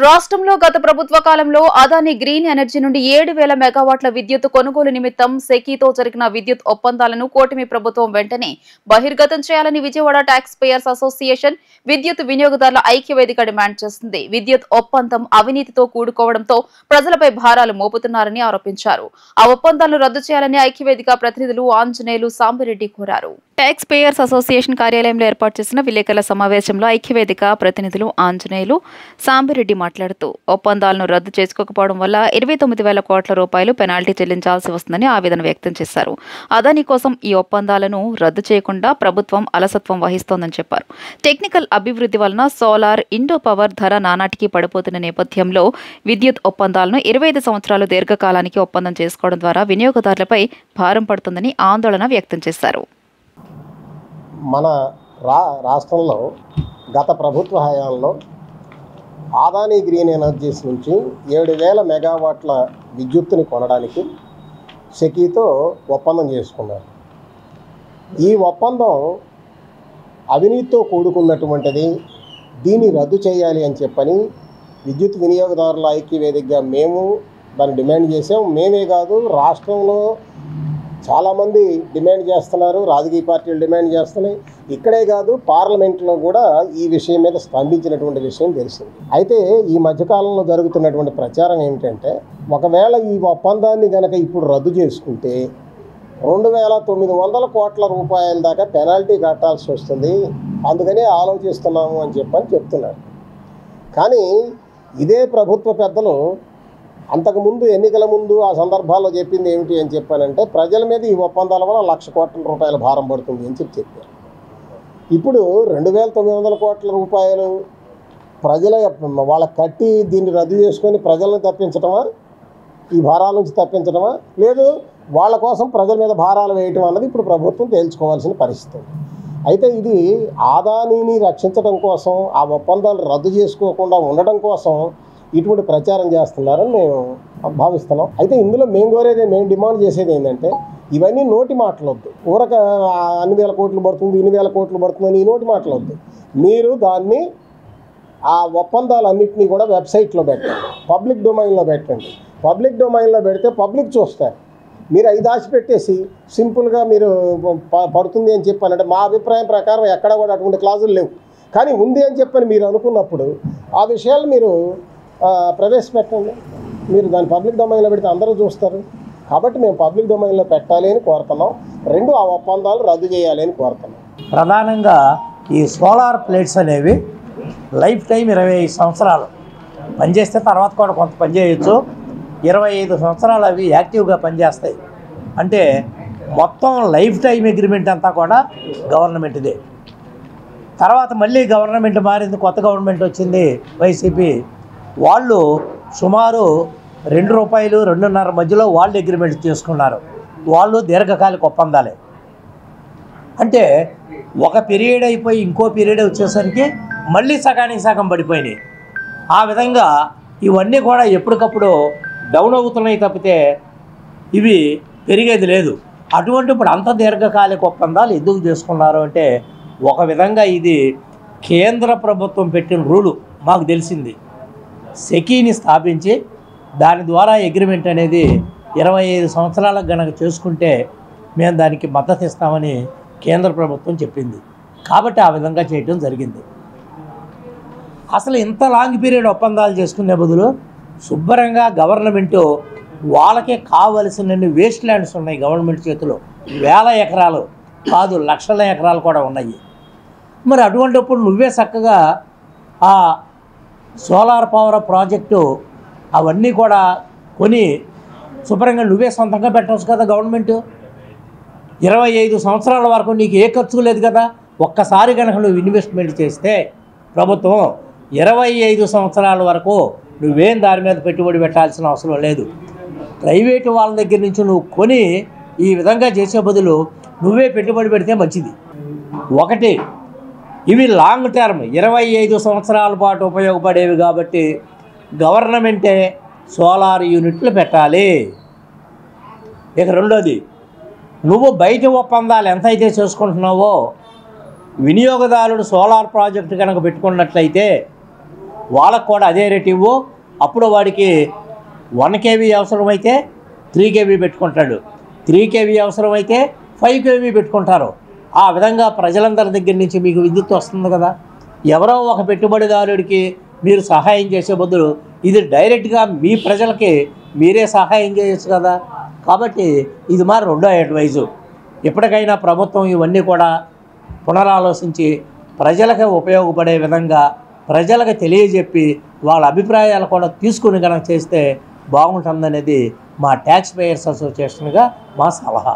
రాష్ట్రంలో గత ప్రభుత్వ కాలంలో అదానీ గ్రీన్ ఎనర్జీ నుండి 7,000 మెగావాట్ల విద్యుత్ కొనుగోలు నిమిత్తం సెకీతో జరిగిన విద్యుత్ ఒప్పందాలను కూటమి ప్రభుత్వం వెంటనే బహిర్గతం చేయాలని విజయవాడ ట్యాక్స్ పేయర్స్ అసోసియేషన్ విద్యుత్ వినియోగదారుల ఐక్యవేదిక డిమాండ్ చేసింది. విద్యుత్ ఒప్పందం అవినీతితో కూడుకోవడంతో ప్రజలపై భారాలు మోపుతున్నారని ఆరోపించారు. ఆ ఒప్పందాలను రద్దు చేయాలని ఐక్యవేదిక ప్రతినిధులు ఆంజనేయులు సాంబిరెడ్డి కోరారు. ట్యాక్స్ పేయర్స్ అసోసియేషన్ కార్యాలయంలో ఏర్పాటు చేసిన విలేకరుల సమావేశంలో ఐక్యవేదిక ప్రతినిధులు ఆంజనేయులు సాంబిరెడ్డి మాట్లాడుతూ ఒప్పందాలను రద్దు చేసుకోకపోవడం వల్ల 29,000 కోట్ల రూపాయలు పెనాల్టీ చెల్లించాల్సి వస్తుందని ఆవేదన వ్యక్తం చేశారు. అదానీ కోసం ఈ ఒప్పందాలను రద్దు చేయకుండా ప్రభుత్వం అలసత్వం వహిస్తోందని చెప్పారు. టెక్నికల్ అభివృద్ధి వలన సోలార్ ఇండో పవర్ ధర నానాటికి పడిపోతున్న నేపథ్యంలో విద్యుత్ ఒప్పందాలను 25 సంవత్సరాలు దీర్ఘకాలానికి ఒప్పందం చేసుకోవడం ద్వారా వినియోగదారులపై భారం పడుతుందని ఆందోళన వ్యక్తం చేశారు. మన రాష్ట్రంలో గత ప్రభుత్వ హయాంలో అదానీ గ్రీన్ ఎనర్జీస్ నుంచి 7,000 మెగావాట్ల విద్యుత్తుని కొనడానికి సెకీతో ఒప్పందం చేసుకున్నారు. ఈ ఒప్పందం అవినీతితో కూడుకున్నటువంటిది. దీన్ని రద్దు చేయాలి అని చెప్పని విద్యుత్ వినియోగదారుల ఐక్యవేదికగా మేము దాన్ని డిమాండ్ చేసాం. మేమే కాదు, రాష్ట్రంలో చాలామంది డిమాండ్ చేస్తున్నారు, రాజకీయ పార్టీలు డిమాండ్ చేస్తున్నాయి. ఇక్కడే కాదు, పార్లమెంట్లో కూడా ఈ విషయం మీద స్పందించినటువంటి విషయం తెలిసింది. అయితే ఈ మధ్యకాలంలో జరుగుతున్నటువంటి ప్రచారం ఏమిటంటే, ఒకవేళ ఈ ఒప్పందాన్ని కనుక ఇప్పుడు రద్దు చేసుకుంటే 2,900 కోట్ల రూపాయల దాకా పెనాల్టీ కట్టాల్సి వస్తుంది, అందుకనే ఆలోచిస్తున్నాము అని చెప్తున్నారు. కానీ ఇదే ప్రభుత్వ పెద్దలు అంతకుముందు ఎన్నికల ముందు ఆ సందర్భాల్లో చెప్పింది ఏమిటి అని చెప్పానంటే, ప్రజల మీద ఈ ఒప్పందాల వల్ల 1,00,000 కోట్ల రూపాయల భారం పడుతుంది అని చెప్పారు. ఇప్పుడు 2,900 కోట్ల రూపాయలు ప్రజల వాళ్ళకి కట్టి దీన్ని రద్దు చేసుకొని ప్రజలను తప్పించడమా, ఈ భారాల నుంచి తప్పించడమా, లేదు వాళ్ళ కోసం ప్రజల మీద భారాలు వేయటం అన్నది ఇప్పుడు ప్రభుత్వం తేల్చుకోవాల్సిన పరిస్థితి. అయితే ఇది అదానీని రక్షించడం కోసం, ఆ ఒప్పందాలు రద్దు చేసుకోకుండా ఉండడం కోసం ఇటువంటి ప్రచారం చేస్తున్నారని మేము భావిస్తున్నాం. అయితే ఇందులో మేము డిమాండ్ చేసేది ఏంటంటే, ఇవన్నీ నోటి మాటలొద్దు. ఊరక అన్ని వేల కోట్లు పడుతుంది, ఇన్ని వేల కోట్లు పడుతుందని ఈ నోటి మాటలొద్దు. మీరు దాన్ని ఆ ఒప్పందాలన్నింటినీ కూడా వెబ్సైట్లో పెట్టండి, పబ్లిక్ డొమైన్లో పెట్టండి. పబ్లిక్ డొమైన్లో పెడితే పబ్లిక్ చూస్తారు. మీరు అవి దాచిపెట్టేసి సింపుల్గా మీరు పడుతుంది అని చెప్పానంటే, మా అభిప్రాయం ప్రకారం ఎక్కడ కూడా అటువంటి క్లాజులు లేవు. కానీ ఉంది అని చెప్పని మీరు అనుకున్నప్పుడు ఆ విషయాలు మీరు ప్రవేశపెట్టండి. మీరు దాన్ని పబ్లిక్ డొమైన్లో పెడితే అందరూ చూస్తారు. కాబట్టి మేము పబ్లిక్ డొమైన్లో పెట్టాలి అని కోరుతున్నాం. ఆ ఒప్పందాలు రద్దు చేయాలి అని కోరుతున్నాం. ప్రధానంగా ఈ సోలార్ ప్లేట్స్ అనేవి లైఫ్ టైం 25 సంవత్సరాలు పనిచేస్తే తర్వాత కూడా కొంత పనిచేయచ్చు. 25 సంవత్సరాలు అవి యాక్టివ్గా పనిచేస్తాయి. అంటే మొత్తం లైఫ్ టైం అగ్రిమెంట్ అంతా కూడా గవర్నమెంట్దే. తర్వాత మళ్ళీ గవర్నమెంట్ మారింది, కొత్త గవర్నమెంట్ వచ్చింది వైసీపీ. వాళ్ళు సుమారు ₹2, 2.5 మధ్యలో వాళ్ళు అగ్రిమెంట్ చేసుకున్నారు. వాళ్ళు దీర్ఘకాలిక ఒప్పందాలే. అంటే ఒక పీరియడ్ అయిపోయి ఇంకో పీరియడ్ వచ్చేసరికి మళ్ళీ సగానికి సగం పడిపోయినాయి. ఆ విధంగా ఇవన్నీ కూడా ఎప్పటికప్పుడు డౌన్ అవుతున్నాయి తప్పితే ఇవి పెరిగేది లేదు. అటువంటి ఇప్పుడు అంత దీర్ఘకాలిక ఒప్పందాలు ఎందుకు చేసుకున్నారు అంటే, ఒక విధంగా ఇది కేంద్ర ప్రభుత్వం పెట్టిన రూలు మాకు తెలిసింది. సెకీని స్థాపించి దాని ద్వారా అగ్రిమెంట్ అనేది 25 సంవత్సరాలకు గనక చేసుకుంటే మేము దానికి మద్దతు ఇస్తామని కేంద్ర ప్రభుత్వం చెప్పింది. కాబట్టి ఆ విధంగా చేయడం జరిగింది. అసలు ఇంత లాంగ్ పీరియడ్ ఒప్పందాలు చేసుకునే బదులు శుభ్రంగా గవర్నమెంటు వాళ్ళకే కావలసినన్ని వేస్ట్ ల్యాండ్స్ ఉన్నాయి గవర్నమెంట్ చేతిలో. వేల ఎకరాలు కాదు, లక్షల ఎకరాలు కూడా ఉన్నాయి. మరి అటువంటిప్పుడు నువ్వే చక్కగా ఆ సోలార్ పవర్ ప్రాజెక్టు అవన్నీ కూడా కొని శుభ్రంగా నువ్వే సొంతంగా పెట్టవచ్చు కదా. గవర్నమెంటు 25 సంవత్సరాల వరకు నీకు ఏ ఖర్చు లేదు కదా. ఒక్కసారి కనుక నువ్వు ఇన్వెస్ట్మెంట్ చేస్తే ప్రభుత్వం 25 సంవత్సరాల వరకు నువ్వేం దాని మీద పెట్టుబడి పెట్టాల్సిన అవసరం లేదు. ప్రైవేటు వాళ్ళ దగ్గర నుంచి నువ్వు కొని ఈ విధంగా చేసే బదులు నువ్వే పెట్టుబడి పెడితే మంచిది. ఒకటి, ఇవి లాంగ్ టర్మ్ 25 సంవత్సరాల పాటు ఉపయోగపడేవి కాబట్టి గవర్నమెంటే సోలార్ యూనిట్లు పెట్టాలి. ఇక రెండోది, నువ్వు బయట ఒప్పందాలు ఎంతైతే చేసుకుంటున్నావో వినియోగదారుడు సోలార్ ప్రాజెక్టు కనుక పెట్టుకున్నట్లయితే వాళ్ళకు కూడా అదే రేట్ ఇవ్వు. అప్పుడు వాడికి 1 kV అవసరమైతే 3 kV పెట్టుకుంటాడు, 3 kV అవసరమైతే 5 kV పెట్టుకుంటారు. ఆ విధంగా ప్రజలందరి దగ్గర నుంచి మీకు విద్యుత్ వస్తుంది కదా. ఎవరో ఒక పెట్టుబడిదారుడికి మీరు సహాయం చేసే బదులు ఇది డైరెక్ట్గా మీ ప్రజలకి మీరే సహాయం చేయొచ్చు కదా. కాబట్టి ఇది మా రెండో అడ్వైజు. ఎప్పటికైనా ప్రభుత్వం ఇవన్నీ కూడా పునరాలోచించి ప్రజలకు ఉపయోగపడే విధంగా ప్రజలకు తెలియజెప్పి వాళ్ళ అభిప్రాయాలు కూడా తీసుకుని కనుక చేస్తే బాగుంటుందనేది మా ట్యాక్స్ పేయర్స్ అసోసియేషన్గా మా సలహా.